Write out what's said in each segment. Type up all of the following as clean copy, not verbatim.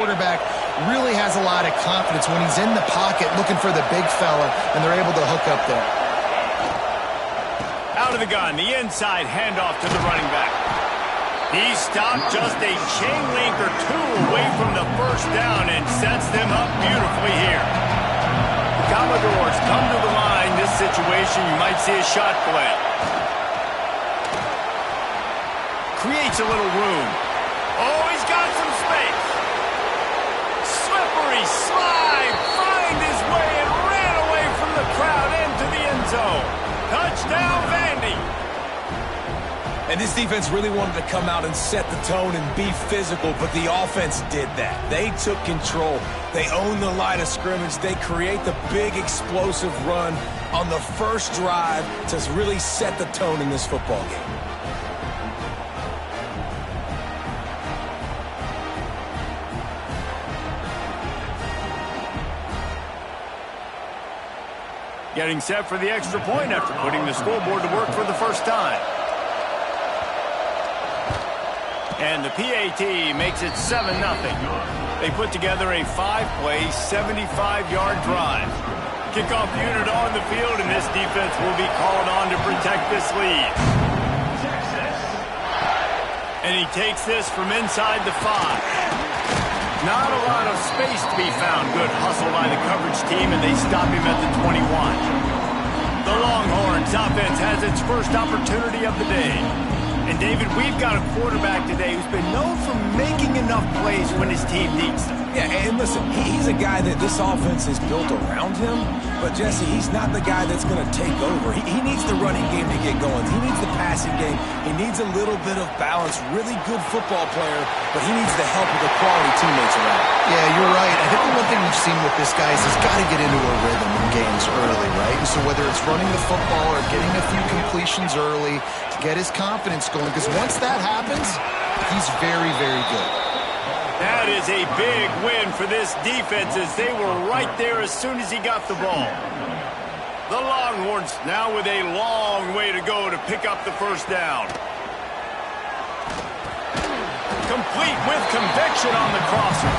Quarterback really has a lot of confidence when he's in the pocket looking for the big fella, and they're able to hook up there. Out of the gun, the inside handoff to the running back. He stopped just a chain link or two away from the first down and sets them up beautifully here. The Commodores come to the line. This situation, you might see a shot play. Creates a little room. Oh, he's got some space. Slippery slide, find his way and ran away from the crowd into the end zone. Touchdown, Vandy. And this defense really wanted to come out and set the tone and be physical, but the offense did that. They took control. They owned the line of scrimmage. They create the big explosive run on the first drive to really set the tone in this football game. Getting set for the extra point after putting the scoreboard to work for the first time. And the PAT makes it 7-0. They put together a 5-play, 75-yard drive. Kickoff unit on the field, and this defense will be called on to protect this lead. And he takes this from inside the 5. Not a lot of space to be found. Good hustle by the coverage team, and they stop him at the 21. The Longhorns offense has its first opportunity of the day. And, David, we've got a quarterback today who's been known for making enough plays when his team needs them. Yeah, and listen, he's a guy that this offense is built around him. But, Jesse, he's not the guy that's going to take over. He needs the running game to get going. He needs the passing game. He needs a little bit of balance. Really good football player, but he needs the help of the quality teammates around him. Yeah, you're right. I think the one thing we've seen with this guy is he's got to get into a rhythm in games early, right? And so whether it's running the football or getting a few completions early to get his confidence going, because once that happens, he's very, very good. That is a big win for this defense as they were right there as soon as he got the ball. The Longhorns now with a long way to go to pick up the first down. Complete with conviction on the crosser.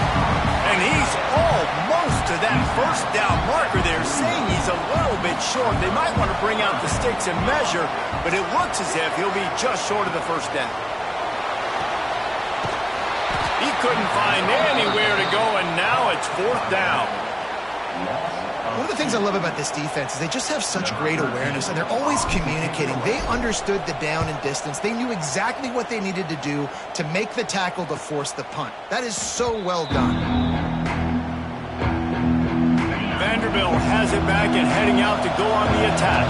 And he's almost to that first down marker there, saying he's a little bit short. They might want to bring out the sticks and measure, but it looks as if he'll be just short of the first down. He couldn't find anywhere to go, and now it's fourth down. One of the things I love about this defense is they just have such great awareness, and they're always communicating. They understood the down and distance. They knew exactly what they needed to do to make the tackle to force the punt. That is so well done. Vanderbilt has it back and heading out to go on the attack.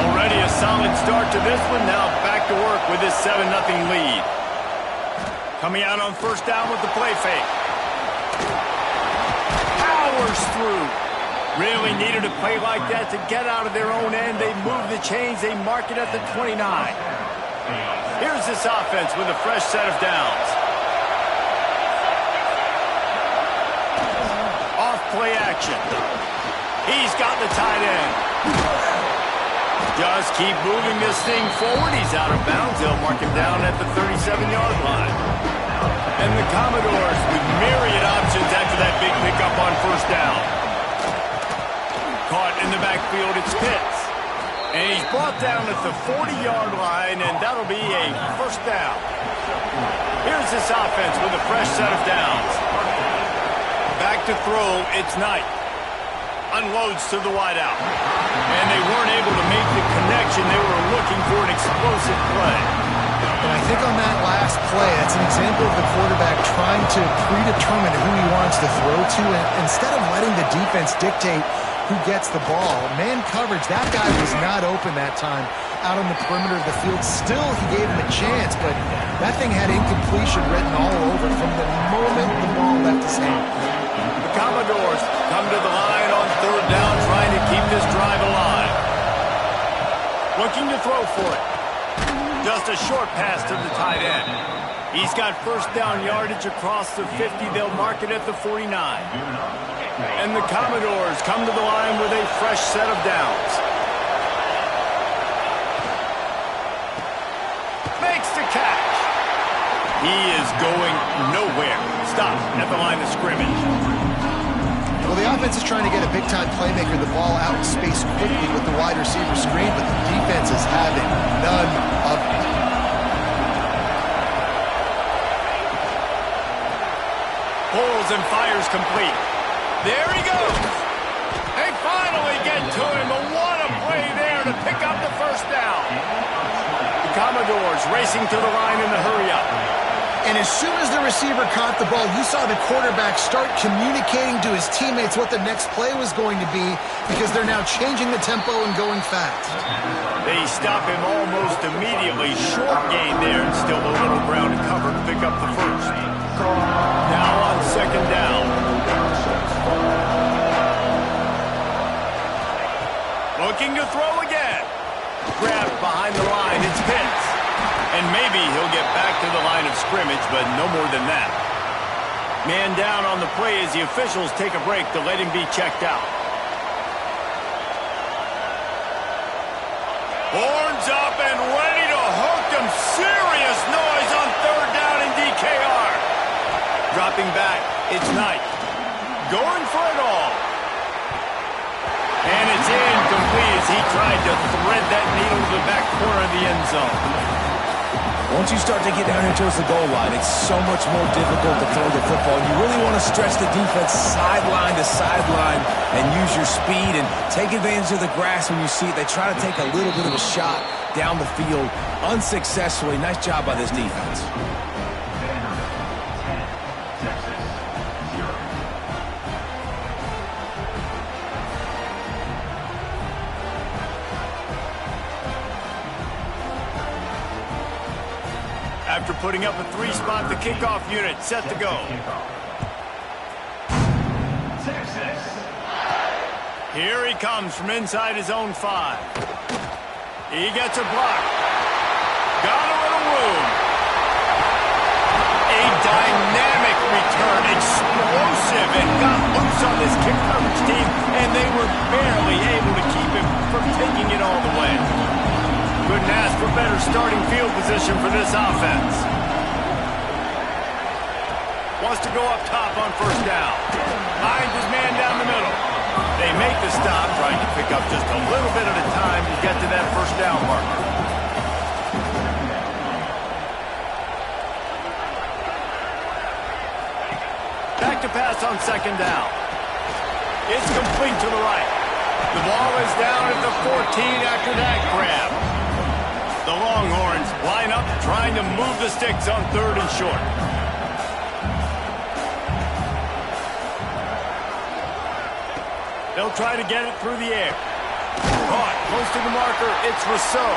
Already a solid start to this one. Now back to work with this 7-0 lead. Coming out on first down with the play fake. Powers through. Really needed a play like that to get out of their own end. They move the chains. They mark it at the 29. Here's this offense with a fresh set of downs. Off play action. He's got the tight end. Just keep moving this thing forward. He's out of bounds. They'll mark him down at the 37-yard line. And the Commodores with myriad options after that big pickup on first down. Caught in the backfield, it's Pitts. And he's brought down at the 40-yard line, and that'll be a first down. Here's this offense with a fresh set of downs. Back to throw, it's Knight. Unloads to the wideout. And they weren't able to make the connection. They were looking for an explosive play. And I think on that last play, that's an example of the quarterback trying to predetermine who he wants to throw to, and instead of letting the defense dictate who gets the ball. Man coverage, that guy was not open that time out on the perimeter of the field. Still, he gave him a chance, but that thing had incompletion written all over from the moment the ball left his hand. The Commodores come to the line on third down, trying to keep this drive alive. Looking to throw for it. Just a short pass to the tight end. He's got first down yardage across the 50. They'll mark it at the 49. And the Commodores come to the line with a fresh set of downs. Makes the catch. He is going nowhere. Stop at the line of scrimmage. Well, the offense is trying to get a big-time playmaker the ball out in space quickly with the wide receiver screen, but the defense is having none of it. Pulls and fires complete. There he goes. They finally get to him, but what a play there to pick up the first down. The Commodores racing to the line in the hurry-up. And as soon as the receiver caught the ball, you saw the quarterback start communicating to his teammates what the next play was going to be because they're now changing the tempo and going fast. They stop him almost immediately. Short gain there, and still a little ground to cover to pick up the first. Now on second down. Looking to throw again. Grabbed behind the line. It's Pitts. And maybe he'll get back to the line of scrimmage, but no more than that. Man down on the play as the officials take a break to let him be checked out. Horns up and ready to hook them. Serious noise on third down in DKR. Dropping back, it's Knight. Going for it all. And it's incomplete as he tried to thread that needle to the back corner of the end zone. Once you start to get down here towards the goal line, it's so much more difficult to throw the football. You really want to stretch the defense sideline to sideline and use your speed and take advantage of the grass when you see it. They try to take a little bit of a shot down the field unsuccessfully. Nice job by this defense. After putting up a 3-spot, the kickoff unit set to go. Here he comes from inside his own 5. He gets a block. Got a little room. A dynamic return, explosive, and got loose on this kick coverage team, and they were barely able to keep him from taking it all the way. Couldn't ask for better starting field position for this offense. Wants to go up top on first down. Finds his man down the middle. They make the stop, trying to pick up just a little bit at a time to get to that first down marker. Back to pass on second down. It's complete to the right. The ball is down at the 14 after that grab. The Longhorns line up trying to move the sticks on third and short. They'll try to get it through the air. Caught close to the marker. It's Rousseau.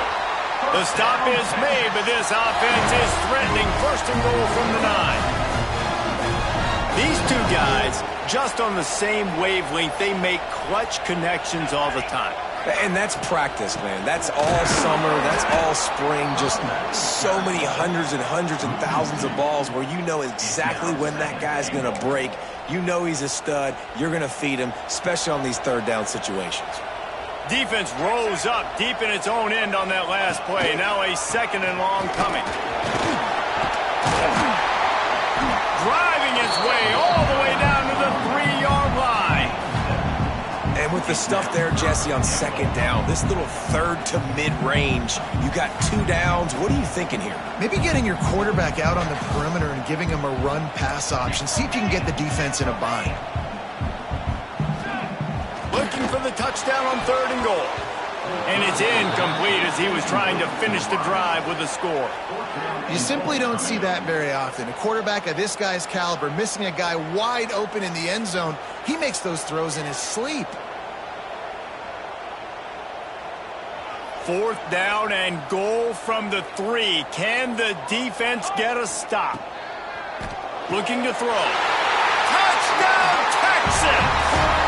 The stop is made, but this offense is threatening first and goal from the 9. These two guys, just on the same wavelength, they make clutch connections all the time. And that's practice, man. That's all summer. That's all spring. Just so many hundreds and thousands of balls where you know exactly when that guy's going to break. You know he's a stud. You're going to feed him, especially on these third down situations. Defense rose up deep in its own end on that last play. Now a second and long coming. Driving its way all the way down to the 3-yard line. And with the stuff there, Jesse, on second down, this little third to mid-range, you got 2 downs. What are you thinking here? Maybe getting your quarterback out on the perimeter and giving him a run-pass option. See if you can get the defense in a bind. Looking for the touchdown on third and goal. And it's incomplete as he was trying to finish the drive with a score. You simply don't see that very often. A quarterback of this guy's caliber missing a guy wide open in the end zone. He makes those throws in his sleep. Fourth down and goal from the 3. Can the defense get a stop? Looking to throw. Touchdown, Texas!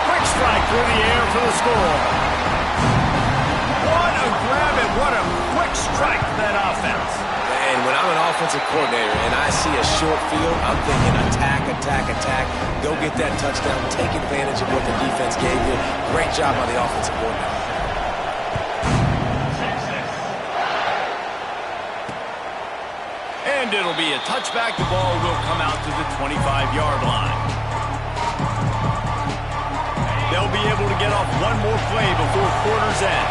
Quick strike through the air for the score. What a grab and what a quick strike for that offense. And when I'm an offensive coordinator and I see a short field, I'm thinking attack, attack, attack. Go get that touchdown. Take advantage of what the defense gave you. Great job by the offensive coordinator. And And it'll be a touchback. The ball will come out to the 25-yard line. They'll be able to get off one more play before quarter's end.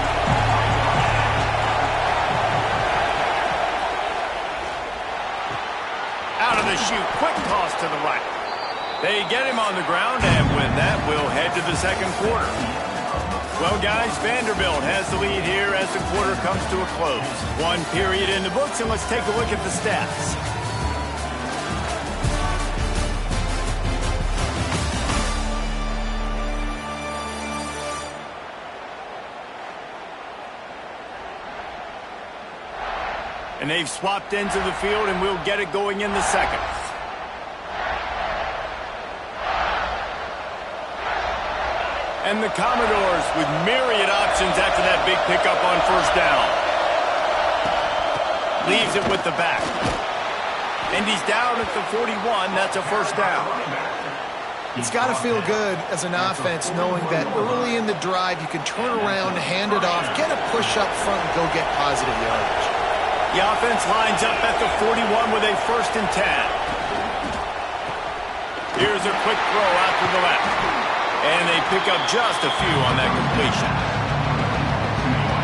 Out of the chute, quick toss to the right. They get him on the ground, and with that, we'll head to the second quarter. Well, guys, Vanderbilt has the lead here as the quarter comes to a close. One period in the books, and let's take a look at the stats. And they've swapped ends of the field, and we'll get it going in the second. And the Commodores with myriad options after that big pickup on first down. Leaves it with the back. And he's down at the 41. That's a first down. It's got to feel good as an offense knowing that early in the drive you can turn around, hand it off, get a push up front, and go get positive yardage. The offense lines up at the 41 with a 1st and 10. Here's a quick throw out to the left. And they pick up just a few on that completion.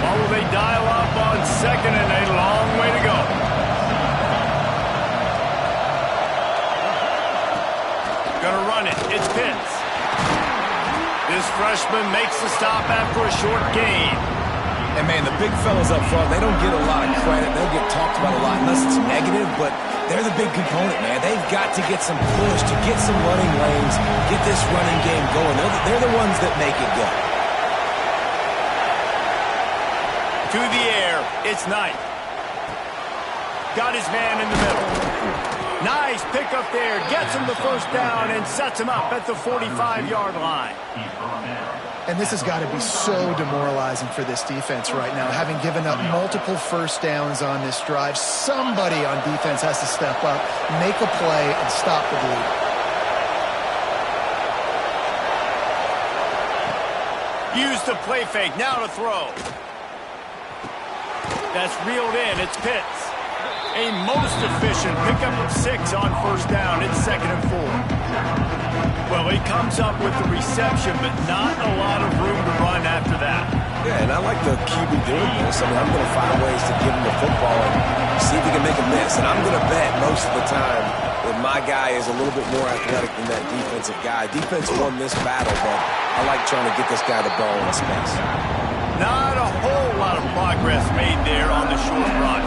Or will they dial up on second and a long way to go? Gonna run it. It's Pitts. This freshman makes the stop after a short gain. And, man, the big fellas up front, they don't get a lot of credit. They'll get talked about a lot unless it's negative, but they're the big component, man. They've got to get some push, to get some running lanes, get this running game going. They're the ones that make it go. To the air, it's Knight. Got his man in the middle. Nice pick up there, gets him the first down and sets him up at the 45-yard line. And this has got to be so demoralizing for this defense right now, having given up multiple first downs on this drive. Somebody on defense has to step up, make a play, and stop the bleed. Use the play fake, now to throw. That's reeled in, it's Pitts. A most efficient pickup of 6 on first down. It's 2nd and 4. Well, he comes up with the reception, but not a lot of room to run after that. Yeah, and I like the QB doing this. I mean, I'm going to find ways to give him the football and see if he can make a miss. And I'm going to bet most of the time that my guy is a little bit more athletic than that defensive guy. Defense won this battle, but I like trying to get this guy the ball in space. Not a whole lot of progress made there on the short run.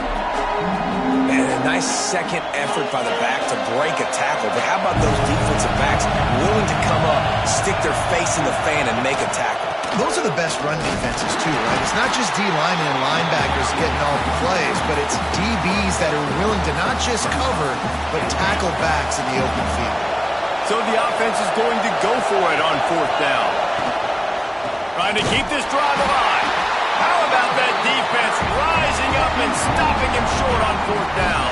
And a nice second effort by the back to break a tackle. But how about those defensive backs willing to come up, stick their face in the fan, and make a tackle? Those are the best run defenses, too, right? It's not just D-linemen and linebackers getting all the plays, but it's DBs that are willing to not just cover, but tackle backs in the open field. So the offense is going to go for it on 4th down. Trying to keep this drive alive. How about that defense rising up and stopping him short on 4th down?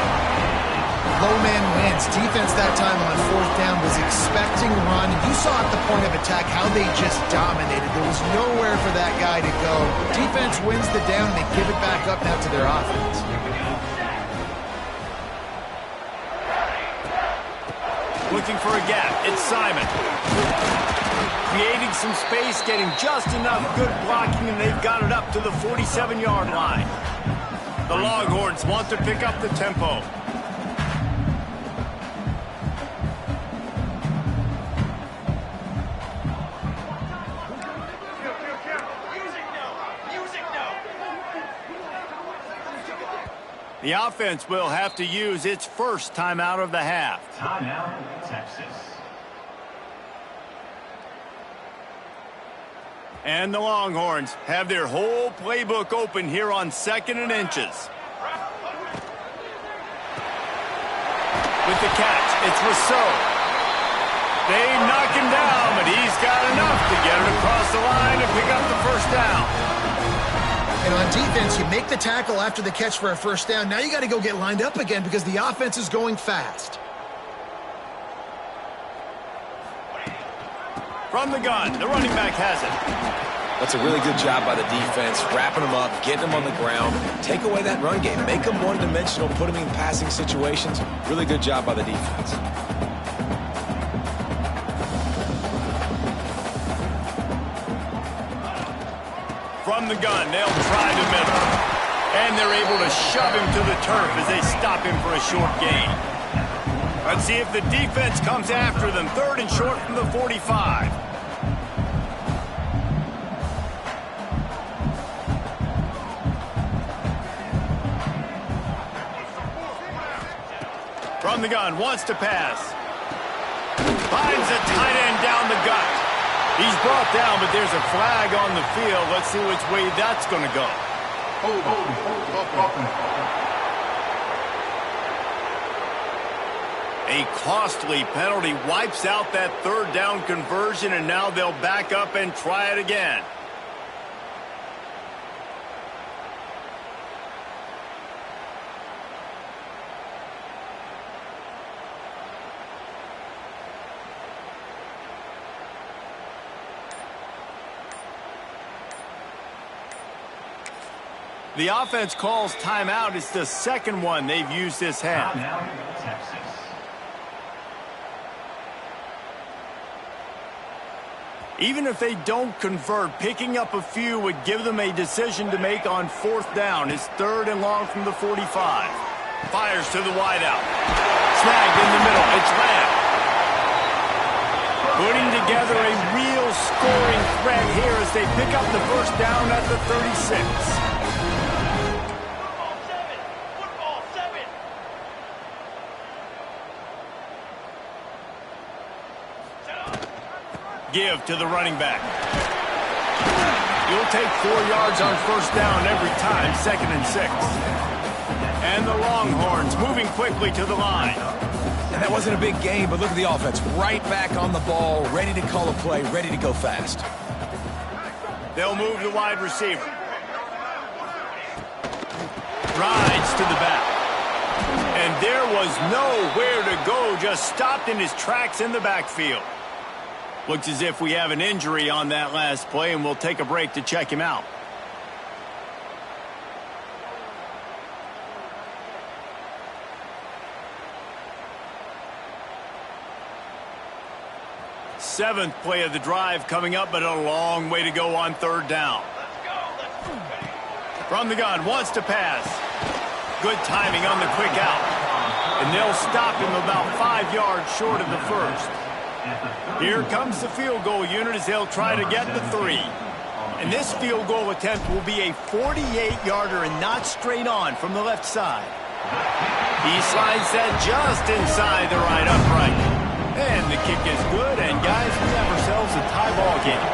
Low man wins. Defense that time on 4th down was expecting run. And you saw at the point of attack how they just dominated. There was nowhere for that guy to go. Defense wins the down, and they give it back up now to their offense. Looking for a gap. It's Simon. Creating some space, getting just enough good blocking, and they've got it up to the 47-yard line. The Longhorns want to pick up the tempo. The offense will have to use its first timeout of the half. Timeout, Texas. And the Longhorns have their whole playbook open here on 2nd and inches. With the catch, it's Rousseau. They knock him down, but he's got enough to get it across the line and pick up the first down. And on defense, you make the tackle after the catch for a first down. Now you got to go get lined up again because the offense is going fast. From the gun, the running back has it. That's a really good job by the defense, wrapping them up, getting them on the ground. Take away that run game. Make them one-dimensional, put them in passing situations. Really good job by the defense. From the gun, they'll try the middle. And they're able to shove him to the turf as they stop him for a short gain. Let's see if the defense comes after them. 3rd and short from the 45. From the gun, wants to pass. Finds a tight end down the gut. He's brought down, but there's a flag on the field. Let's see which way that's going to go. A costly penalty wipes out that 3rd down conversion, and now they'll back up and try it again. The offense calls timeout. It's the 2nd one they've used this half. Even if they don't convert, picking up a few would give them a decision to make on 4th down. It's 3rd and long from the 45. Fires to the wideout. Snagged in the middle. It's Lamb. Putting together a real scoring threat here as they pick up the 1st down at the 36. Give to the running back. You'll take 4 yards on 1st down every time, 2nd and 6. And the Longhorns moving quickly to the line. And that wasn't a big game, but look at the offense. Right back on the ball, ready to call a play, ready to go fast. They'll move the wide receiver. Rides to the back. And there was nowhere to go, just stopped in his tracks in the backfield. Looks as if we have an injury on that last play, and we'll take a break to check him out. Seventh play of the drive coming up, but a long way to go on 3rd down. From the gun, wants to pass. Good timing on the quick out. And they'll stop him about 5 yards short of the 1st. Here comes the field goal unit as they'll try to get the 3. And this field goal attempt will be a 48-yarder and not straight on from the left side. He slides that just inside the right upright. And the kick is good, and guys, we have ourselves a tie ball game.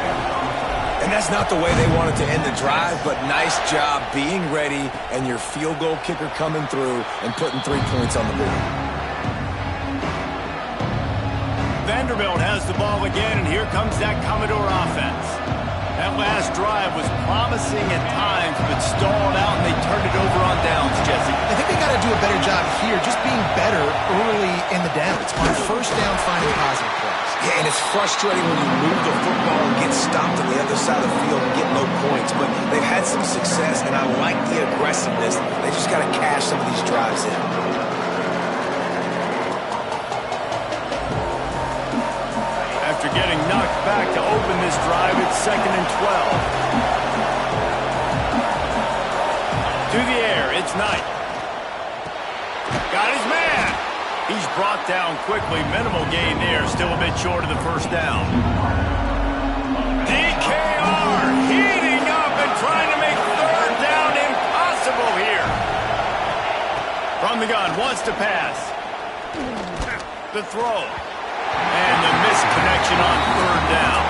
And that's not the way they wanted to end the drive, but nice job being ready and your field goal kicker coming through and putting 3 points on the board. Vanderbilt has the ball again, and here comes that Commodore offense. That last drive was promising at times, but stalled out, and they turned it over on downs, Jesse. I think they got to do a better job here, just being better early in the downs. On 1st down, finding positive plays. Yeah, and it's frustrating when you move the football and get stopped on the other side of the field and get no points, but they've had some success, and I like the aggressiveness. They just got to cash some of these drives in. After getting knocked back to open this drive, it's 2nd and 12. To the air, it's Knight. Got his man. He's brought down quickly. Minimal gain there, still a bit short of the 1st down. DKR heating up and trying to make 3rd down impossible here. From the gun, wants to pass. The throw. And the misconnection on 3rd down.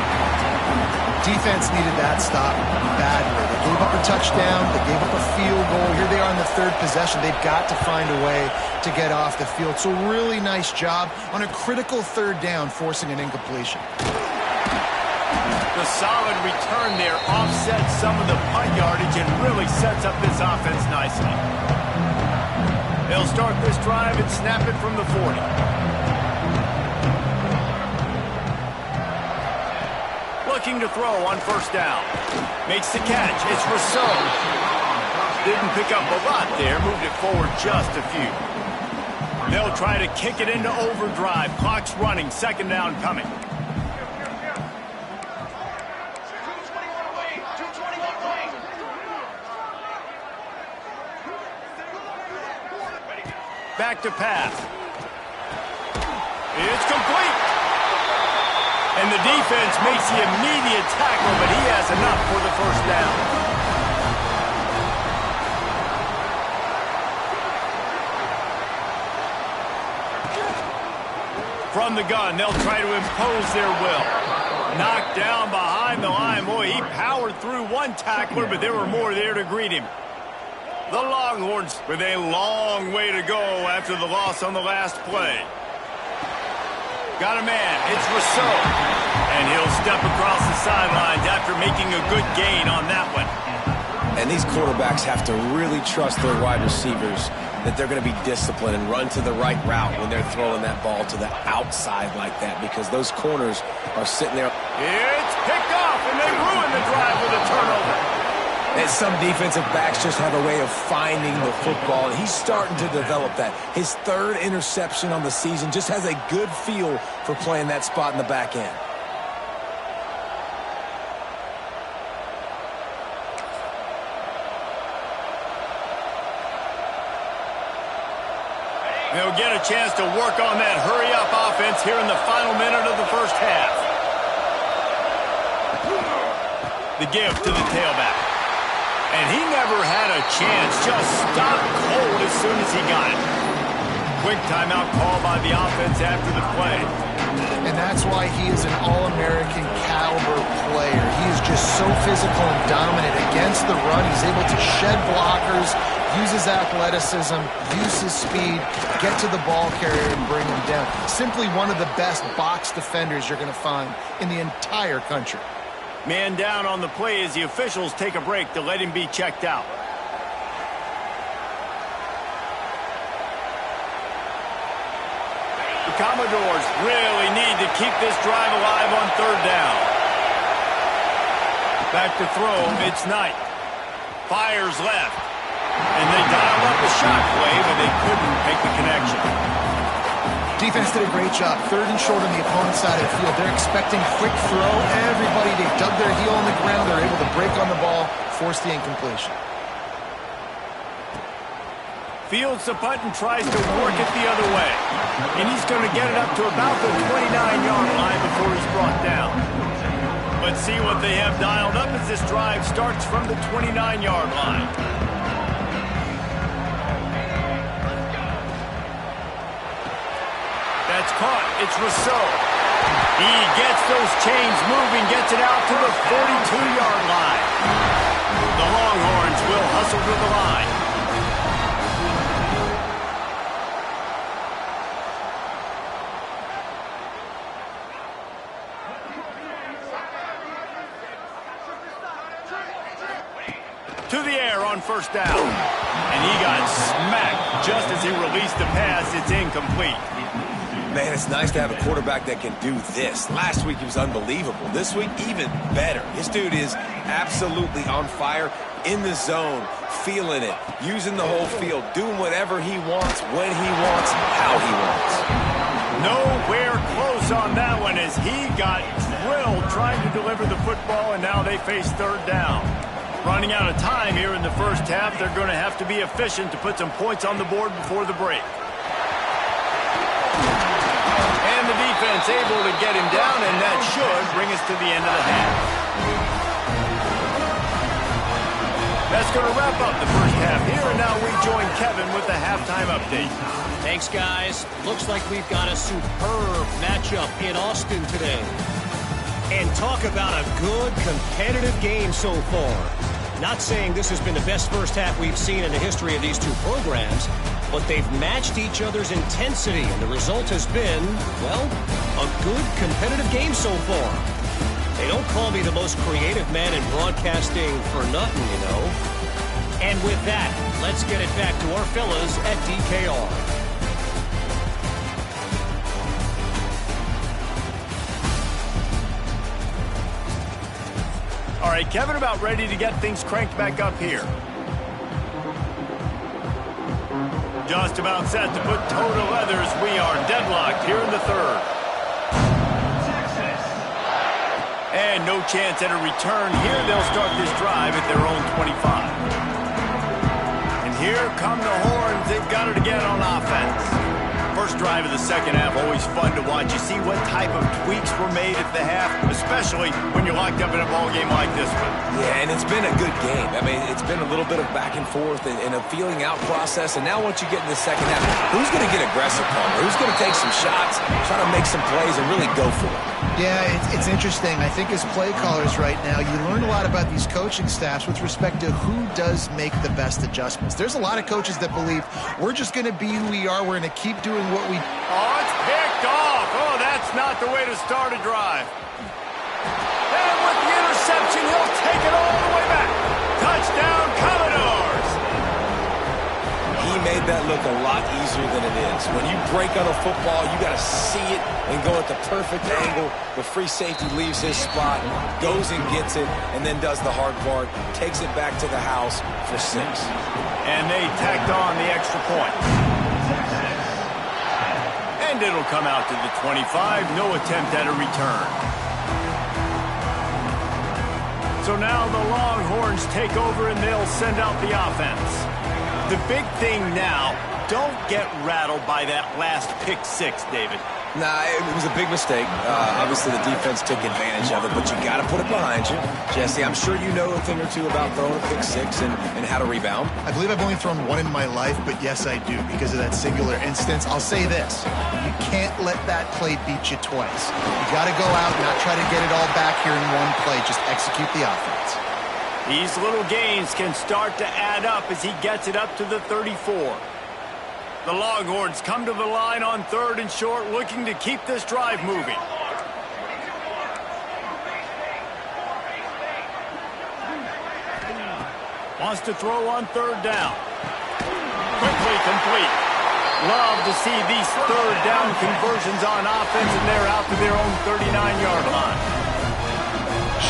Defense needed that stop badly. They gave up a touchdown. They gave up a field goal. Here they are on the 3rd possession. They've got to find a way to get off the field. So really nice job on a critical 3rd down, forcing an incompletion. The solid return there offsets some of the punt yardage and really sets up this offense nicely. They'll start this drive and snap it from the 40. looking to throw on first down. Makes the catch. It's Rousseau. Didn't pick up a lot there. Moved it forward just a few. They'll try to kick it into overdrive. Clock's running. Second down coming. Back to pass. It's complete. And the defense makes the immediate tackle, but he has enough for the first down. From the gun, they'll try to impose their will. Knocked down behind the line. Boy, he powered through one tackler, but there were more there to greet him. The Longhorns with a long way to go after the loss on the last play. Got a man. It's Rousseau. And he'll step across the sidelines after making a good gain on that one. And these quarterbacks have to really trust their wide receivers that they're going to be disciplined and run to the right route when they're throwing that ball to the outside like that, because those corners are sitting there. It's picked off, and they ruin the drive with a turnover. And some defensive backs just have a way of finding the football, and he's starting to develop that. His third interception on the season, just has a good feel for playing that spot in the back end. They'll get a chance to work on that hurry-up offense here in the final minute of the first half. The give to the tailback. And he never had a chance, just stopped cold as soon as he got it. Quick timeout call by the offense after the play. And that's why he is an All-American caliber player. He is just so physical and dominant against the run. He's able to shed blockers, use his athleticism, use his speed, get to the ball carrier and bring him down. Simply one of the best box defenders you're going to find in the entire country. Man down on the play as the officials take a break to let him be checked out. The Commodores really need to keep this drive alive on third down. Back to throw, it's Knight. Fires left. And they dialed up a shot play, but they couldn't make the connection. Defense did a great job. Third and short on the opponent's side of the field. They're expecting quick throw. Everybody, they dug their heel on the ground. They're able to break on the ball, force the incompletion. Fields the punt and tries to work it the other way. And he's going to get it up to about the 29-yard line before he's brought down. Let's see what they have dialed up as this drive starts from the 29-yard line. That's caught. It's Rousseau. He gets those chains moving, gets it out to the 42-yard line. The Longhorns will hustle to the line. To the air on first down. And he got smacked just as he released the pass. It's incomplete. Man, it's nice to have a quarterback that can do this. Last week, he was unbelievable. This week, even better. This dude is absolutely on fire, in the zone, feeling it, using the whole field, doing whatever he wants, when he wants, how he wants. Nowhere close on that one as he got drilled trying to deliver the football, and now they face third down. Running out of time here in the first half, they're going to have to be efficient to put some points on the board before the break. And the defense able to get him down, and that should bring us to the end of the half. That's going to wrap up the first half here, and now we join Kevin with the halftime update. Thanks, guys. Looks like we've got a superb matchup in Austin today. And talk about a good competitive game so far. Not saying this has been the best first half we've seen in the history of these two programs, but they've matched each other's intensity, and the result has been, well, a good competitive game so far. They don't call me the most creative man in broadcasting for nothing, you know. And with that, let's get it back to our fellas at DKR. All right, Kevin about ready to get things cranked back up here. Just about set to put toe to leather as we are deadlocked here in the third. And no chance at a return here. They'll start this drive at their own 25. And here come the horns. They've got it again on offense. First drive of the second half, always fun to watch. You see what type of tweaks were made at the half, especially when you're locked up in a ball game like this one. Yeah, and it's been a good game. I mean, it's been a little bit of back and forth and a feeling out process. And now once you get in the second half, who's going to get aggressive, Palmer? Who's going to take some shots, try to make some plays, and really go for it? Yeah, it's interesting. I think as play callers right now, you learn a lot about these coaching staffs with respect to who does make the best adjustments. There's a lot of coaches that believe we're just going to be who we are. We're going to keep doing what we... Oh, it's picked off. Oh, that's not the way to start a drive. And with the interception, he'll take it all the way back. Touchdown, Commodores. He made that look a lot easier than it is. When you break on a football, you got to see it and go at the perfect angle. The free safety leaves his spot, goes and gets it, and then does the hard part, takes it back to the house for 6. And they tacked on the extra point. And it'll come out to the 25. No attempt at a return. So now the Longhorns take over and they'll send out the offense. The big thing now, don't get rattled by that last pick 6, David. Nah, it was a big mistake. Obviously, the defense took advantage of it, but you got to put it behind you. Jesse, I'm sure you know a thing or two about throwing a pick 6 and how to rebound. I believe I've only thrown one in my life, but yes, I do because of that singular instance. I'll say this. You can't let that play beat you twice. You got to go out and not try to get it all back here in one play. Just execute the offense. These little gains can start to add up as he gets it up to the 34. The Longhorns come to the line on 3rd and short, looking to keep this drive moving. Wants to throw on 3rd down. Quickly complete. Love to see these 3rd down conversions on offense, and they're out to their own 39-yard line.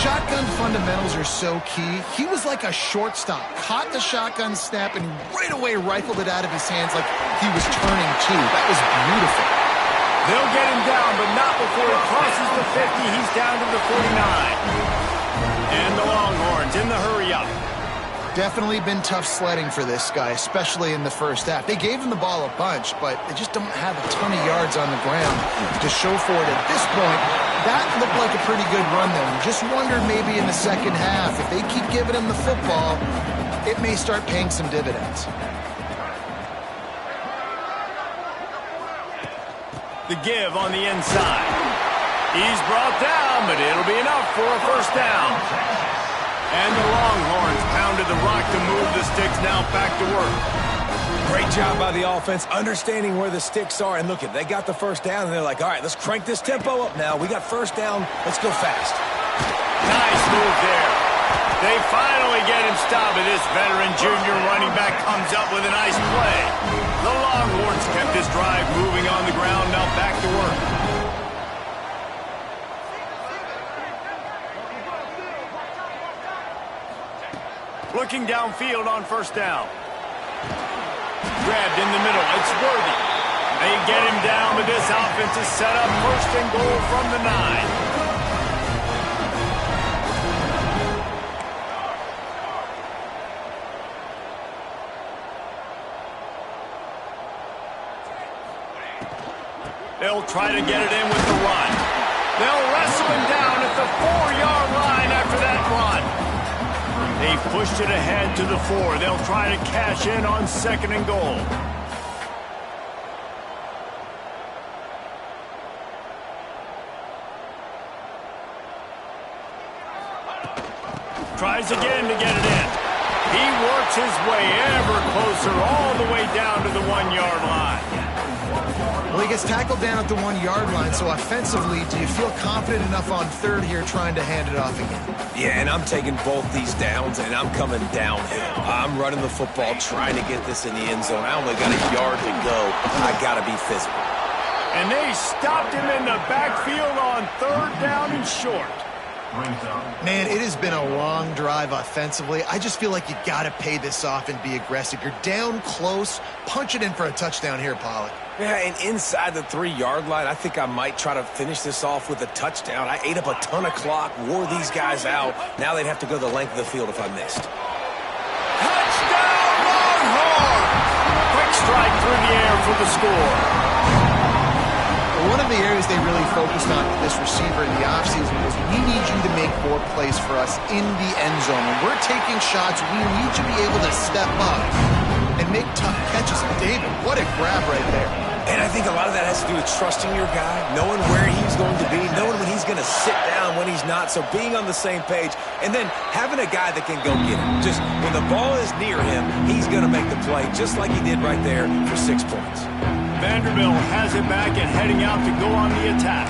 Shotgun fundamentals are so key. He was like a shortstop. Caught the shotgun snap and right away rifled it out of his hands like he was turning two. That was beautiful. They'll get him down, but not before he crosses the 50. He's down to the 49. And the Longhorns in the hurry-up. Definitely been tough sledding for this guy, especially in the first half. They gave him the ball a bunch, but they just don't have a ton of yards on the ground to show for it at this point. That looked like a pretty good run, though. Just wonder maybe in the second half, if they keep giving him the football, it may start paying some dividends. The give on the inside. He's brought down, but it'll be enough for a first down. And the Longhorns pounded the rock to move the sticks, now back to work. Great job by the offense, understanding where the sticks are. And look, they got the first down, and they're like, all right, let's crank this tempo up now. We got first down. Let's go fast. Nice move there. They finally get him stopped, and this veteran junior running back comes up with a nice play. The Longhorns kept this drive moving on the ground, now back to work. Looking downfield on first down. Grabbed in the middle. It's Worthy. They get him down, but this offense is set up 1st and goal from the 9. They'll try to get it in with the run. They'll wrestle him down at the 4-yard line after that run. They pushed it ahead to the 4. They'll try to cash in on 2nd and goal. Tries again to get it in. He works his way ever closer all the way down to the 1-yard line. Well, he gets tackled down at the 1-yard line, so offensively, do you feel confident enough on 3rd here trying to hand it off again? Yeah, and I'm taking both these downs, and I'm coming downhill. I'm running the football, trying to get this in the end zone. I only got a yard to go. I got to be physical. And they stopped him in the backfield on 3rd down and short. Man, it has been a long drive offensively. I just feel like you got to pay this off and be aggressive. You're down close. Punch it in for a touchdown here, Pollock. Yeah, and inside the 3-yard line, I think I might try to finish this off with a touchdown. I ate up a ton of clock, wore these guys out. Now they'd have to go the length of the field if I missed. Touchdown, Longhorns! Quick strike through the air for the score. One of the areas they really focused on with this receiver in the offseason was we need you to make more plays for us in the end zone. When we're taking shots, we need you to be able to step up and make tough catches. David, what a grab right there. And I think a lot of that has to do with trusting your guy, knowing where he's going to be, knowing when he's going to sit down, when he's not, so being on the same page, and then having a guy that can go get it. Just when the ball is near him, he's going to make the play, just like he did right there for 6 points. Vanderbilt has it back and heading out to go on the attack.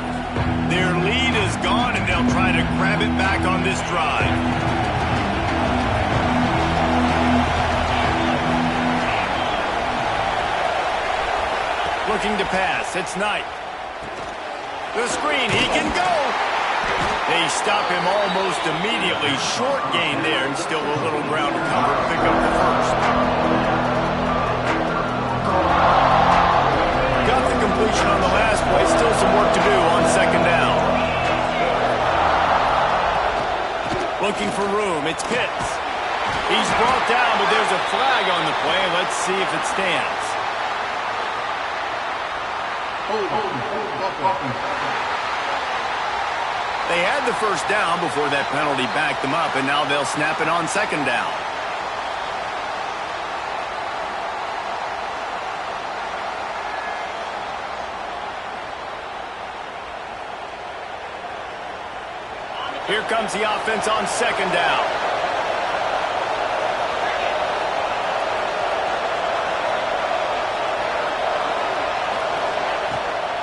Their lead is gone, and they'll try to grab it back on this drive. Looking to pass. It's Knight. The screen. He can go. They stop him almost immediately. Short gain there, and still a little ground to cover to pick up the first. Got the completion on the last play. Still some work to do on second down. Looking for room. It's Pitts. He's brought down, but there's a flag on the play. Let's see if it stands. They had the first down before that penalty backed them up, and now they'll snap it on second down. Here comes the offense on second down.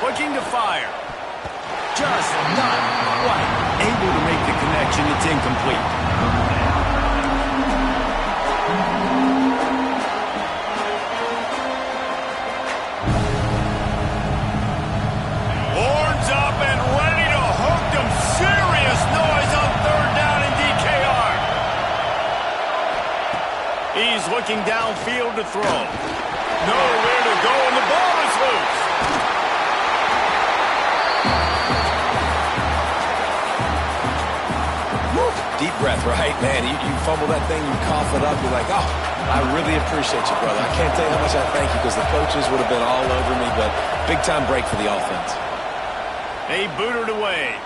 Looking to fire. Just not quite able to make the connection. It's incomplete. Horns up and ready to hook them. Serious noise on third down in DKR. He's looking downfield to throw. Nowhere to go, and the ball is loose. Deep breath, right? Man, you fumble that thing, you cough it up, you're like, oh, I really appreciate you, brother. I can't tell you how much I thank you because the coaches would have been all over me, but big-time break for the offense. They booted away.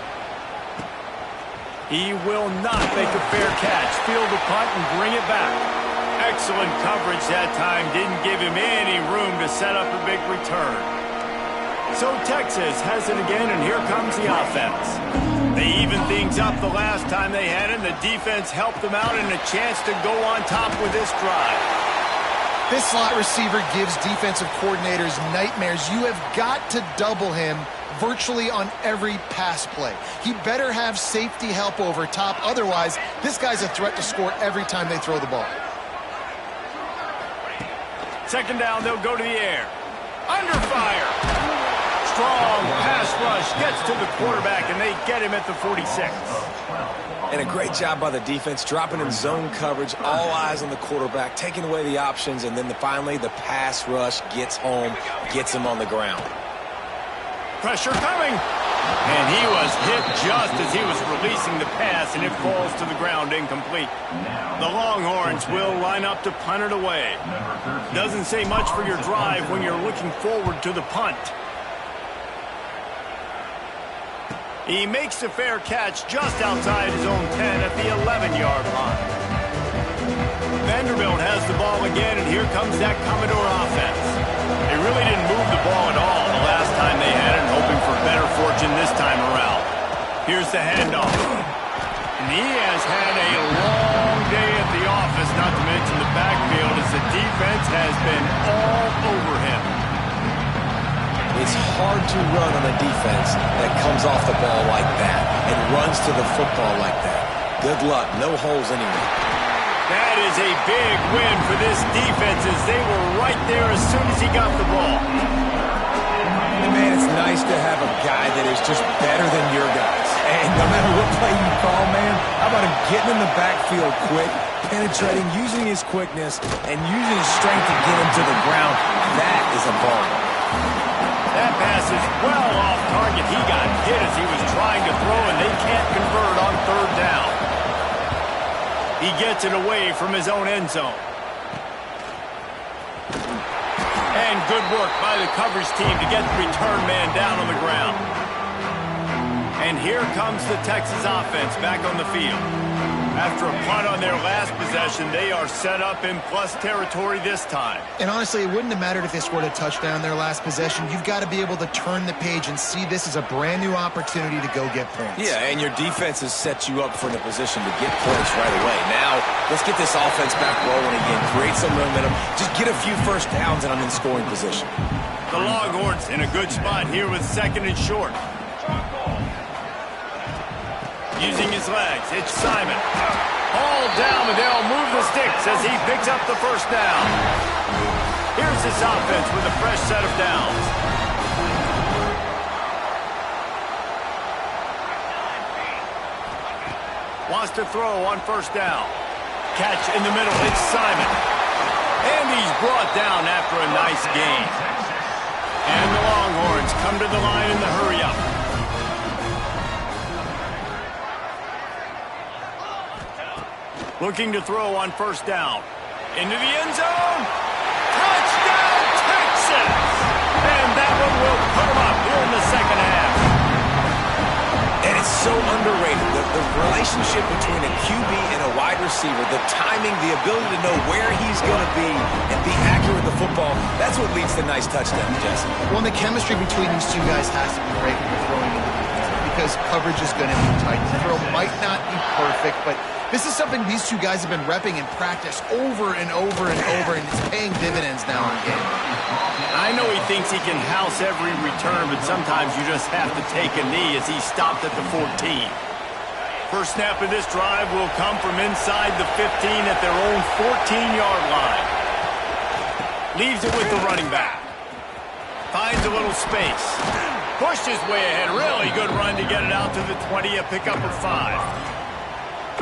He will not make a fair catch. Field the punt and bring it back. Excellent coverage that time. Didn't give him any room to set up a big return. So Texas has it again, and here comes the offense. They evened things up the last time they had it. The defense helped them out and a chance to go on top with this drive. This slot receiver gives defensive coordinators nightmares. You have got to double him virtually on every pass play. He better have safety help over top. Otherwise, this guy's a threat to score every time they throw the ball. Second down, they'll go to the air. Under fire. Strong pass rush gets to the quarterback, and they get him at the 46. And a great job by the defense, dropping in zone coverage, all eyes on the quarterback, taking away the options, and then finally the pass rush gets home, gets him on the ground. Pressure coming. And he was hit just as he was releasing the pass, and it falls to the ground incomplete. The Longhorns will line up to punt it away. Doesn't say much for your drive when you're looking forward to the punt. He makes a fair catch just outside his own 10 at the 11-yard line. Vanderbilt has the ball again, and here comes that Commodore offense. They really didn't move the ball at all the last time they had it, hoping for better fortune this time around. Here's the handoff. And he has had a long day at the office, not to mention the backfield, as the defense has been all over him. It's hard to run on a defense that comes off the ball like that and runs to the football like that. Good luck. No holes anyway. That is a big win for this defense as they were right there as soon as he got the ball. And man, it's nice to have a guy that is just better than your guys. And no matter what play you call, getting in the backfield quick, penetrating, using his quickness, and using his strength to get him to the ground. That is a ball. That pass is well off target. He got hit as he was trying to throw, and they can't convert on third down. He gets it away from his own end zone. And good work by the coverage team to get the return man down on the ground. And here comes the Texas offense back on the field. After a punt on their last possession, they are set up in plus territory this time. And honestly, it wouldn't have mattered if they scored a touchdown their last possession. You've got to be able to turn the page and see this as a brand new opportunity to go get points. Yeah, and your defense has set you up for the position to get points right away. Now, let's get this offense back rolling again, create some momentum, just get a few first downs, and I'm in scoring position. The Longhorns in a good spot here with second and short. Using his legs, it's Simon. All down, and they'll move the sticks as he picks up the first down. Here's this offense with a fresh set of downs. Wants to throw on first down. Catch in the middle, it's Simon. And he's brought down after a nice gain. And the Longhorns come to the line in the hurry-up. Looking to throw on first down. Into the end zone. Touchdown, Texas! And that one will put them up here in the second half. And it's so underrated. The relationship between a QB and a wide receiver, the timing, the ability to know where he's going to be and be accurate with the football, that's what leads to nice touchdowns, Jesse. Well, the chemistry between these two guys has to be great when you're throwing into defense because coverage is going to be tight. The throw might not be perfect, but this is something these two guys have been repping in practice over and over and over, and it's paying dividends now in the game. I know he thinks he can house every return, but sometimes you just have to take a knee as he stopped at the 14. First snap of this drive will come from inside the 15 at their own 14-yard line. Leaves it with the running back. Finds a little space. Pushed his way ahead. Really good run to get it out to the 20, a pickup of 5.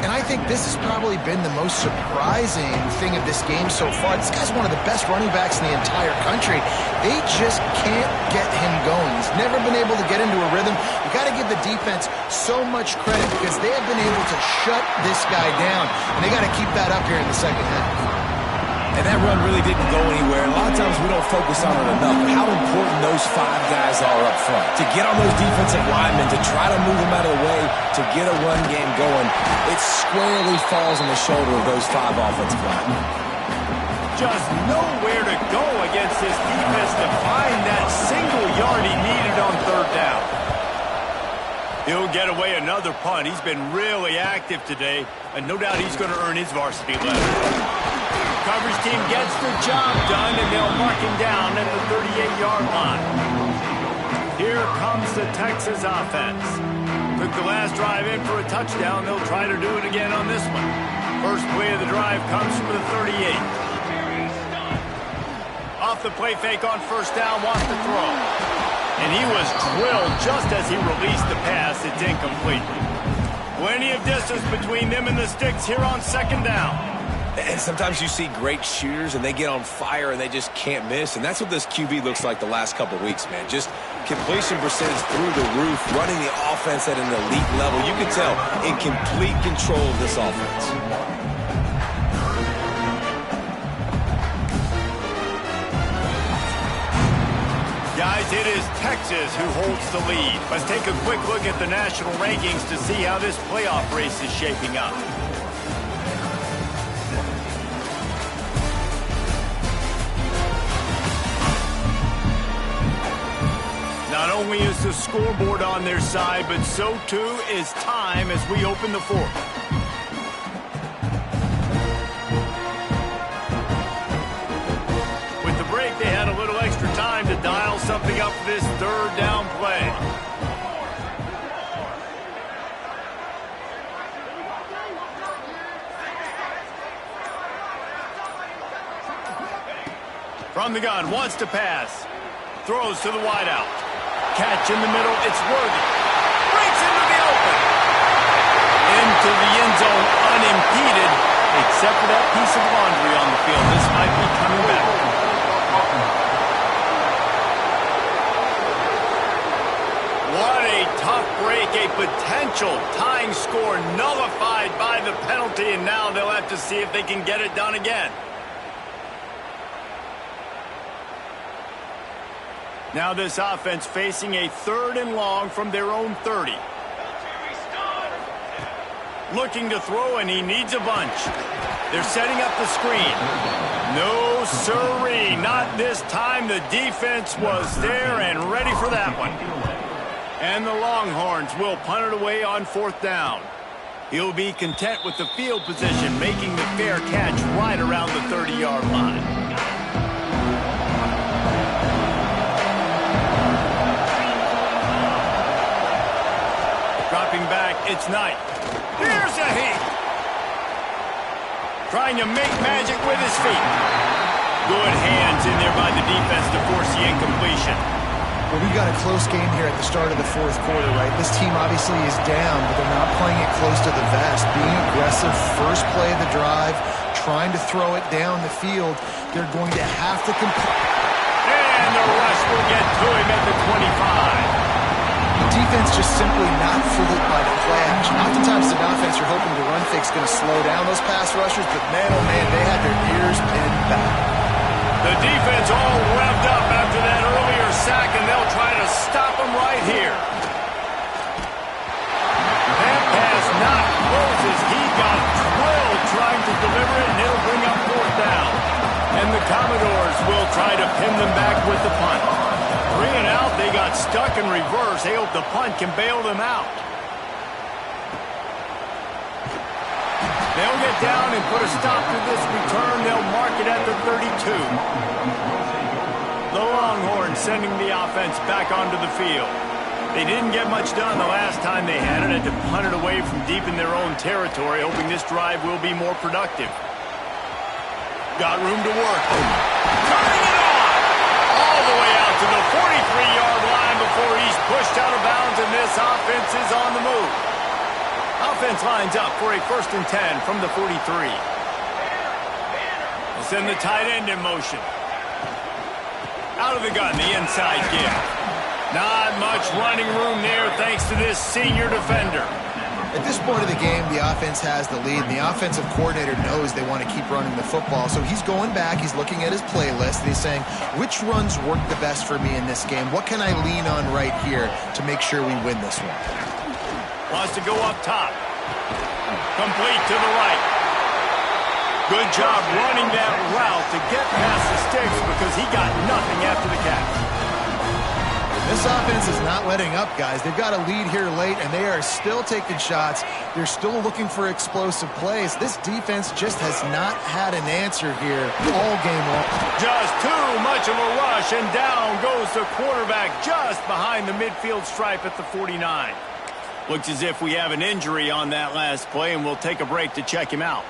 And I think this has probably been the most surprising thing of this game so far. This guy's one of the best running backs in the entire country. They just can't get him going. He's never been able to get into a rhythm. You got to give the defense so much credit because they have been able to shut this guy down. And they got to keep that up here in the second half. And that run really didn't go anywhere. A lot of times we don't focus on it enough, but how important those 5 guys are up front. To get on those defensive linemen, to try to move them out of the way, to get a run game going, it squarely falls on the shoulder of those 5 offensive linemen. Just nowhere to go against this defense to find that single yard he needed on third down. He'll get away another punt. He's been really active today, and no doubt he's going to earn his varsity letter. Coverage team gets the job done, and they'll mark him down at the 38-yard line. Here comes the Texas offense. Took the last drive in for a touchdown. They'll try to do it again on this one. First play of the drive comes from the 38. Off the play fake on first down, wants to throw. And he was drilled just as he released the pass. It's incomplete. Plenty of distance between them and the sticks here on second down. And sometimes you see great shooters, and they get on fire, and they just can't miss. And that's what this QB looks like the last couple weeks, man. Just completion percentage through the roof, running the offense at an elite level. You can tell in complete control of this offense. Guys, it is Texas who holds the lead. Let's take a quick look at the national rankings to see how this playoff race is shaping up. Not only is the scoreboard on their side, but so too is time as we open the fourth. With the break, they had a little extra time to dial something up for this third down play. From the gun, wants to pass. Throws to the wideout. Catch in the middle, it's Worthy. Breaks into the open. Into the end zone unimpeded, except for that piece of laundry on the field. This might be coming back. What a tough break, a potential tying score nullified by the penalty, and now they'll have to see if they can get it done again. Now this offense facing a 3rd and long from their own 30. Looking to throw, and he needs a bunch. They're setting up the screen. No siree, not this time. The defense was there and ready for that one. And the Longhorns will punt it away on 4th down. He'll be content with the field position, making the fair catch right around the 30-yard line. Dropping back, it's Knight. Here's a hit. Trying to make magic with his feet. Good hands in there by the defense to force the incompletion. Well, we got a close game here at the start of the 4th quarter, right? This team obviously is down, but they're not playing it close to the vest. Being aggressive, first play of the drive, trying to throw it down the field. They're going to have to complete. And the rush will get to him at the 25. The defense just simply not fooled by the play action. Oftentimes, the offense you're hoping the run fake's going to slow down those pass rushers, but man, oh man, they had their ears pinned back. The defense all revved up after that earlier sack, and they'll try to stop them right here. That pass not closes. He got drilled trying to deliver it, and it'll bring up 4th down. And the Commodores will try to pin them back with the punt. 3 and out, they got stuck in reverse. They hope the punt can bail them out. They'll get down and put a stop to this return. They'll mark it at the 32. The Longhorns sending the offense back onto the field. They didn't get much done the last time they had it. Had to punt it away from deep in their own territory, hoping this drive will be more productive. Got room to work. Turning it on! All the way out to the 43-yard line before he's pushed out of bounds, and this offense is on the move. Offense lines up for a 1st and 10 from the 43. They'll send the tight end in motion. Out of the gun, the inside give. Not much running room there thanks to this senior defender. At this point of the game, the offense has the lead, and the offensive coordinator knows they want to keep running the football. So he's going back, he's looking at his playlist, and he's saying, which runs work the best for me in this game? What can I lean on right here to make sure we win this one? Wants to go up top. Complete to the right. Good job running that route to get past the sticks because he got nothing after the catch. This offense is not letting up, guys. They've got a lead here late, and they are still taking shots. They're still looking for explosive plays. This defense just has not had an answer here all game long. Just too much of a rush, and down goes the quarterback just behind the midfield stripe at the 49. Looks as if we have an injury on that last play, and we'll take a break to check him out.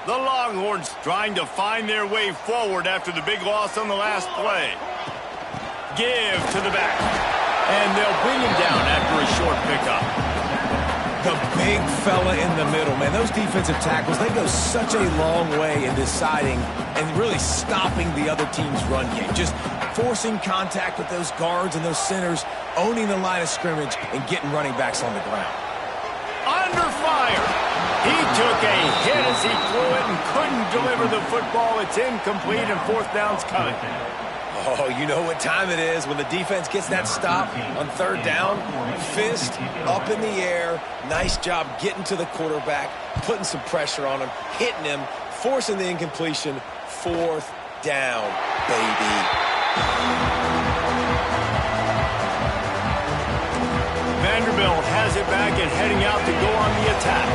The Longhorns trying to find their way forward after the big loss on the last play. Give to the back. And they'll bring him down after a short pickup. The big fella in the middle, man. Those defensive tackles, they go such a long way in deciding and really stopping the other team's run game. Just forcing contact with those guards and those centers, owning the line of scrimmage, and getting running backs on the ground. Under fire. He took a hit as he threw it and couldn't deliver the football. It's incomplete, and 4th down's coming. Oh, you know what time it is when the defense gets that stop on 3rd down. Fist up in the air. Nice job getting to the quarterback, putting some pressure on him, hitting him, forcing the incompletion. 4th down, baby. Vanderbilt has it back and heading out to go on the attack.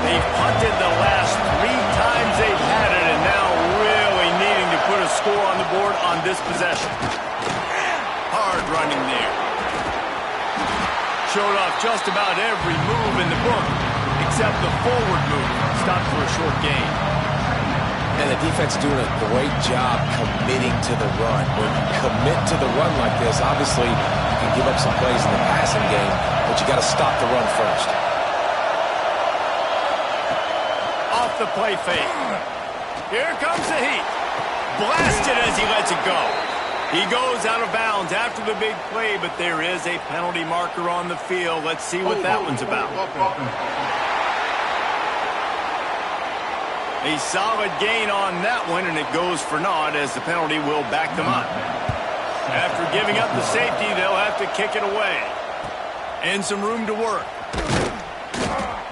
They've punted the last 3 times they've had it, and now really needing to put a score on the board on this possession. Hard running there. Showed off just about every move in the book, except the forward move. Stopped for a short gain. And the defense doing a great job committing to the run. When you commit to the run like this, obviously you can give up some plays in the passing game, but you got to stop the run first. Off the play fake. Here comes the heat. Blasted as he lets it go. He goes out of bounds after the big play, but there is a penalty marker on the field. Let's see what that one's about. A solid gain on that one, and it goes for naught as the penalty will back them up. After giving up the safety, they'll have to kick it away. And some room to work.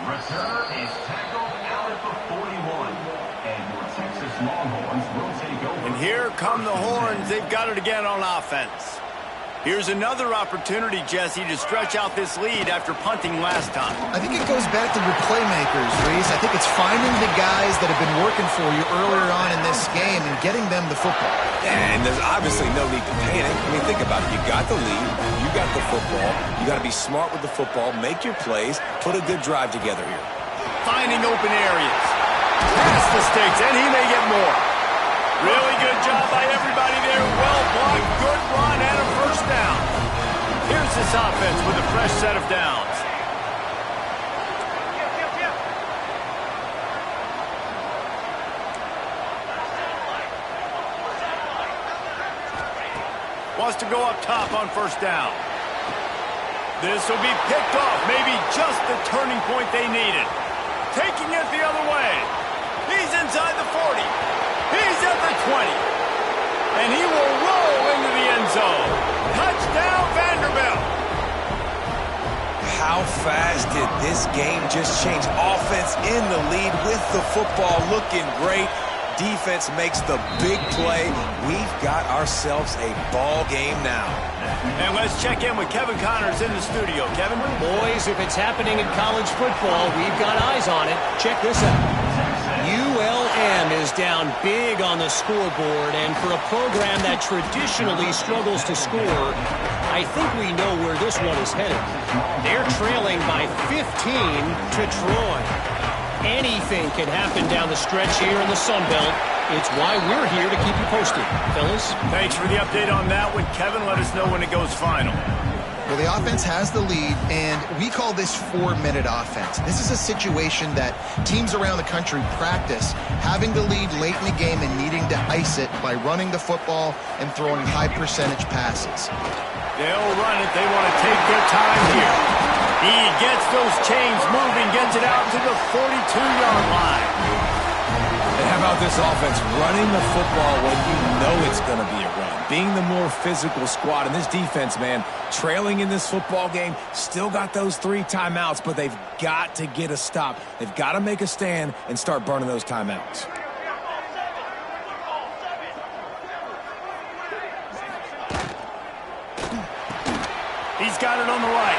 Return is tackled out at the 41. And your Texas Longhorns will take over. And here come the Horns. They've got it again on offense. Here's another opportunity, Jesse, to stretch out this lead after punting last time. I think it goes back to your playmakers, Reese. I think it's finding the guys that have been working for you earlier on in this game and getting them the football. And there's obviously no need to panic. I mean, think about it. You got the lead. You got the football. You got to be smart with the football. Make your plays. Put a good drive together here. Finding open areas. Past the sticks, and he may get more. Really good job by everybody there. Well blocked, good run, and a first down. Here's this offense with a fresh set of downs. Wants to go up top on first down. This will be picked off, maybe just the turning point they needed. Taking it the other way. He's inside the 40. He's at the 20. And he will roll into the end zone. Touchdown, Vanderbilt. How fast did this game just change? Offense in the lead with the football looking great. Defense makes the big play. We've got ourselves a ball game now. And let's check in with Kevin Connors in the studio. Kevin? Boys, if it's happening in college football, we've got eyes on it. Check this out. ULM is down big on the scoreboard, and for a program that traditionally struggles to score, I think we know where this one is headed. They're trailing by 15 to Troy. Anything can happen down the stretch here in the Sun Belt. It's why we're here to keep you posted, fellas. Thanks for the update on that one, Kevin. Let us know when it goes final. Well, the offense has the lead, and we call this 4-minute offense. This is a situation that teams around the country practice, having the lead late in the game and needing to ice it by running the football and throwing high-percentage passes. They'll run it. They want to take their time here. He gets those chains moving, gets it out to the 42-yard line. And how about this offense running the football when you know it's going to be a run? Being the more physical squad. And this defense, man, trailing in this football game, still got those 3 timeouts, but they've got to get a stop. They've got to make a stand and start burning those timeouts. He's got it on the right.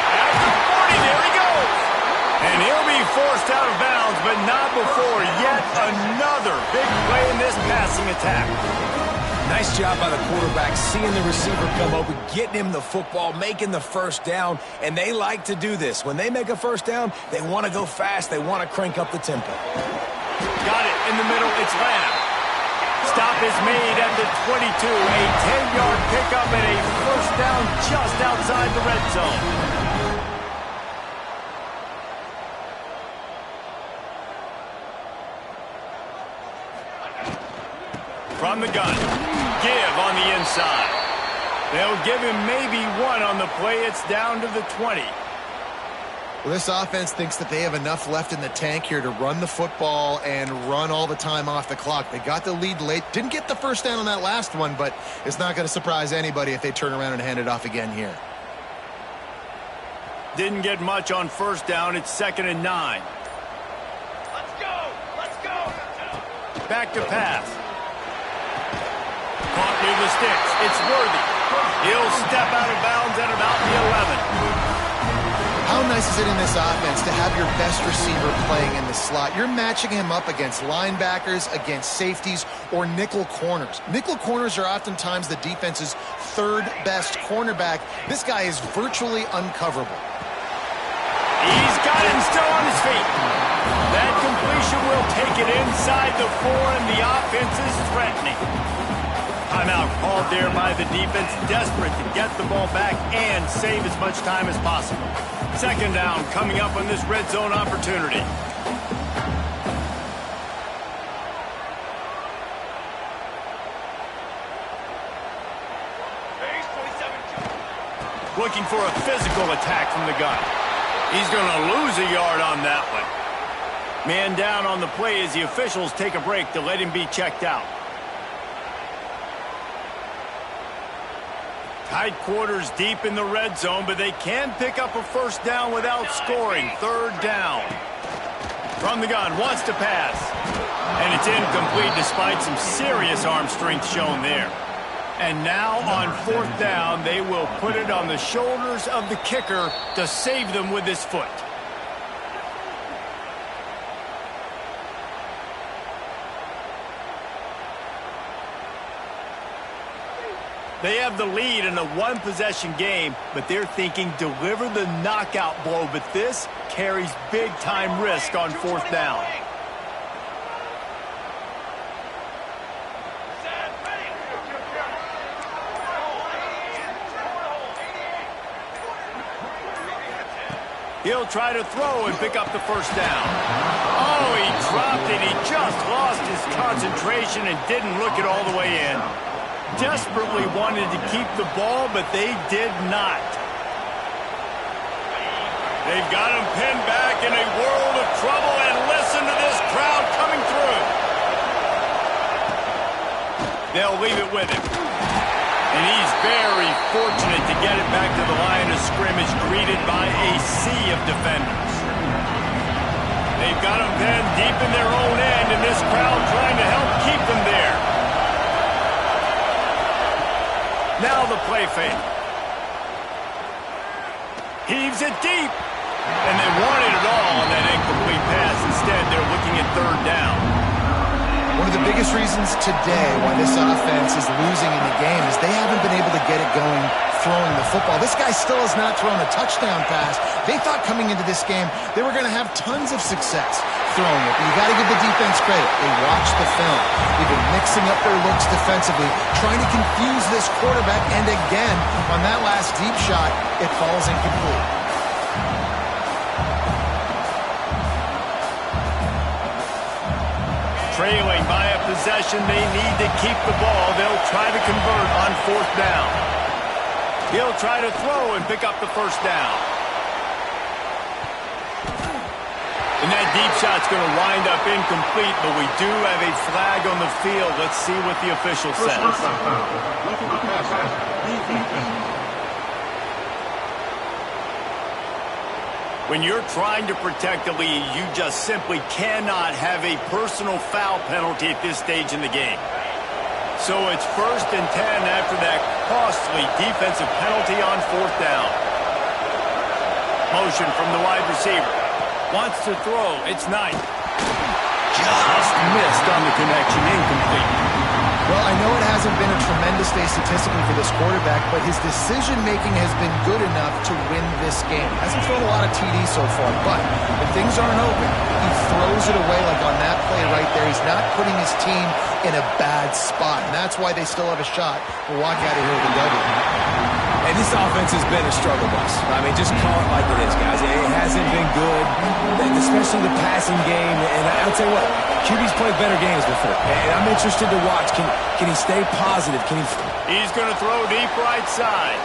At the 40, there he goes. And he'll be forced out of bounds, but not before yet another big play in this passing attack. Nice job by the quarterback, seeing the receiver come open, getting him the football, making the first down, and they like to do this. When they make a first down, they want to go fast. They want to crank up the tempo. Got it in the middle. It's Lamb. Stop is made at the 22. A 10-yard pickup and a first down just outside the red zone. From the gun, give on the inside. They'll give him maybe 1 on the play. It's down to the 20. Well, this offense thinks that they have enough left in the tank here to run the football and run all the time off the clock. They got the lead late. Didn't get the first down on that last one, but it's not going to surprise anybody if they turn around and hand it off again here. Didn't get much on first down. It's 2nd and 9. Let's go! Let's go! Back to pass. Caught near the sticks. It's Worthy. He'll step out of bounds at about the 11. How nice is it in this offense to have your best receiver playing in the slot? You're matching him up against linebackers, against safeties, or nickel corners. Nickel corners are oftentimes the defense's 3rd best cornerback. This guy is virtually uncoverable. He's got him still on his feet. That completion will take it inside the 4, and the offense is threatening. Timeout called there by the defense, desperate to get the ball back and save as much time as possible. Second down coming up on this red zone opportunity. Looking for a physical attack from the gun. He's going to lose a yard on that one. Man down on the play as the officials take a break to let him be checked out. Tight quarters deep in the red zone, but they can pick up a first down without scoring. Third down. From the gun, wants to pass. And it's incomplete despite some serious arm strength shown there. And now on fourth down, they will put it on the shoulders of the kicker to save them with his foot. They have the lead in a one-possession game, but they're thinking deliver the knockout blow, but this carries big-time risk on fourth down. He'll try to throw and pick up the first down. Oh, he dropped it. He just lost his concentration and didn't look it all the way in. Desperately wanted to keep the ball, but they did not. They've got him pinned back in a world of trouble, and listen to this crowd coming through. They'll leave it with him. And he's very fortunate to get it back to the line of scrimmage, greeted by a sea of defenders. They've got him pinned deep in their own end, and this crowd trying to help keep them there. Now the play fake. Heaves it deep. And they wanted it all on that incomplete pass. Instead, they're looking at third down. One of the biggest reasons today why this offense is losing in the game is they haven't been able to get it going throwing the football. This guy still has not thrown a touchdown pass. They thought coming into this game they were going to have tons of success throwing it. But you got to give the defense credit. They watched the film. They've been mixing up their looks defensively, trying to confuse this quarterback. And again, on that last deep shot, it falls incomplete. Trailing by a possession, they need to keep the ball. They'll try to convert on fourth down. He'll try to throw and pick up the first down. And that deep shot's going to wind up incomplete, but we do have a flag on the field. Let's see what the official says. When you're trying to protect the lead, you just simply cannot have a personal foul penalty at this stage in the game. So it's 1st and 10 after that costly defensive penalty on fourth down. Motion from the wide receiver. Wants to throw. It's Knight. Just missed on the connection. Incomplete. Well, I know it hasn't been a tremendous day statistically for this quarterback, but his decision-making has been good enough to win this game. Hasn't thrown a lot of TDs so far, but when things aren't open, he throws it away like on that play right there. He's not putting his team in a bad spot, and that's why they still have a shot to walk out of here with a W. And this offense has been a struggle bus. I mean, just call it like it is, guys. It hasn't been good, especially the passing game. And I'll tell you what, QB's played better games before. And I'm interested to watch. Can he stay positive? He's going to throw deep right side.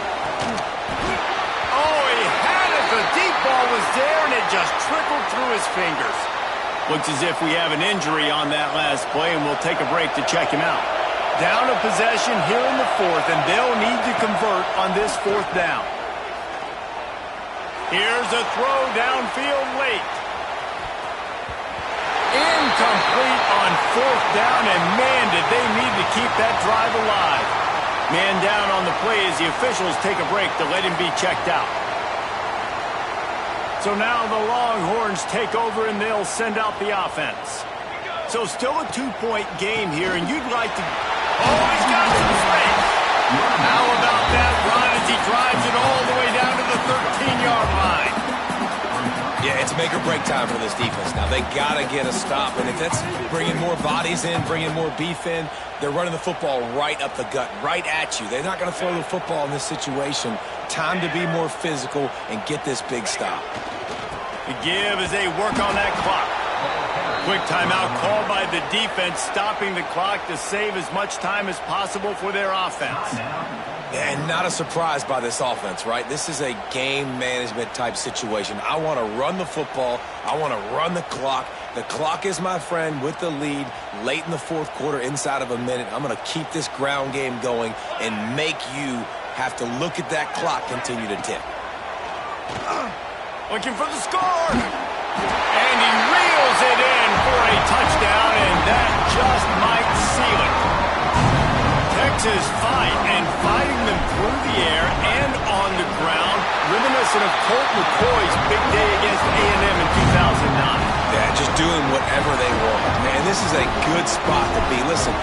Oh, he had it. The deep ball was there, and it just trickled through his fingers. Looks as if we have an injury on that last play, and we'll take a break to check him out. Down a possession here in the fourth, and they'll need to convert on this fourth down. Here's a throw downfield late. Incomplete on fourth down, and man, did they need to keep that drive alive. Man down on the play as the officials take a break to let him be checked out. So now the Longhorns take over, and they'll send out the offense. So still a 2-point game here, and you'd like to... Oh, he's got some space. How about that run as he drives it all the way down to the 13-yard line? Yeah, it's make or break time for this defense now. They got to get a stop, and if that's bringing more bodies in, bringing more beef in, they're running the football right up the gut, right at you. They're not going to throw the football in this situation. Time to be more physical and get this big stop. The give as they work on that clock. Quick timeout called by the defense, stopping the clock to save as much time as possible for their offense. And not a surprise by this offense, right? This is a game management type situation. I want to run the football. I want to run the clock. The clock is my friend with the lead late in the fourth quarter, inside of a minute. I'm going to keep this ground game going and make you have to look at that clock continue to tick. Looking for the score. And he reels it in for a touchdown, and that just might seal it. Texas fighting them through the air and on the ground, reminiscent of Colt McCoy's big day against A&M in 2009. Yeah, just doing whatever they want. Man, this is a good spot to be. Listen,